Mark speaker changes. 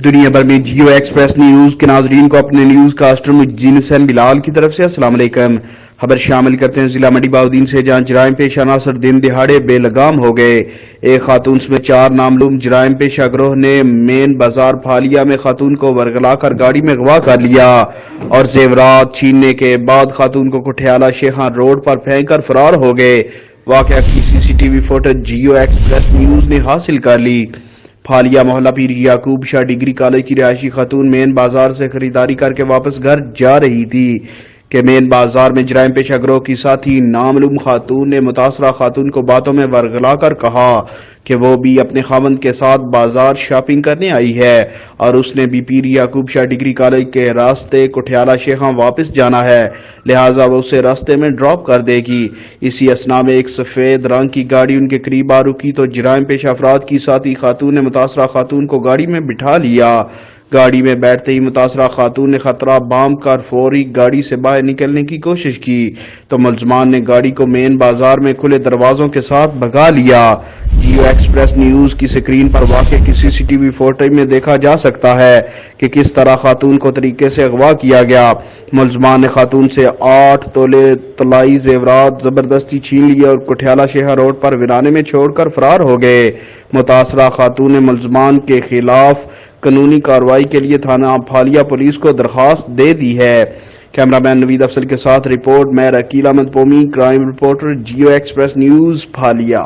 Speaker 1: دنیا بھر میں جیو ایکسپریس نیوز کے ناظرین کو اپنے نیوز کاسٹر مجین حسین بلال کی طرف سے السلام علیکم۔ خبر شامل کرتے ہیں ضلع منڈی بہاؤالدین سے، جہاں جرائم پیشہ عناصر دن دہاڑے بے لگام ہو گئے۔ ایک خاتون سمیت 4 نامعلوم جرائم پیشہ گروہ نے مین بازار پھالیا میں خاتون کو ورگلا کر گاڑی میں اغوا کر لیا اور زیورات چھیننے کے بعد خاتون کو کٹھیالہ شیخان روڈ پر پھینک کر فرار ہو گئے۔ واقعہ کی C C T V footage Geo Express News نے حاصل کر لی۔ پھالیا محلہ پیر یعقوب شاہ ڈگری کالج کی رہائشی خاتون مین بازار سے خریداری کر کے واپس گھر جا رہی تھی کہ مین بازار میں جرائم پیشہ گروہ کی ساتھی نامعلوم خاتون نے متاثرہ خاتون کو باتوں میں ورگلا کر کہا کہ وہ بھی اپنے خاوند کے ساتھ بازار شاپنگ کرنے آئی ہے اور اس نے بھی پیر یعقوب شاہ ڈگری کالج کے راستے کٹھیالہ شیخاں واپس جانا ہے، لہٰذا وہ اسے راستے میں ڈراپ کر دے گی۔ اسی اثناء میں ایک سفید رنگ کی گاڑی ان کے قریب آ رکی تو جرائم پیشہ افراد کی ساتھی خاتون نے متاثرہ خاتون کو گاڑی میں بٹھا لیا۔ گاڑی میں بیٹھتے ہی متاثرہ خاتون نے خطرہ بام کر فوری گاڑی سے باہر نکلنے کی کوشش کی تو ملزمان نے گاڑی کو مین بازار میں کھلے دروازوں کے ساتھ بھگا لیا۔ جیو ایکسپریس نیوز کی سکرین پر واقع کی C C T V footage میں دیکھا جا سکتا ہے کہ کس طرح خاتون کو طریقے سے اغوا کیا گیا۔ ملزمان نے خاتون سے 8 تولے طلائی زیورات زبردستی چھین لیے اور کٹھیالہ شیخاں روڈ پر ویرانے میں چھوڑ کر فرار ہو گئے۔ متاثرہ خاتون نے ملزمان کے خلاف قانونی کارروائی کے لیے تھانہ پھالیا پولیس کو درخواست دے دی ہے۔ کیمرامین نوید افضل کے ساتھ رپورٹ میں Aqeel Ahmed Pomi, crime reporter Geo Express News پھالیا۔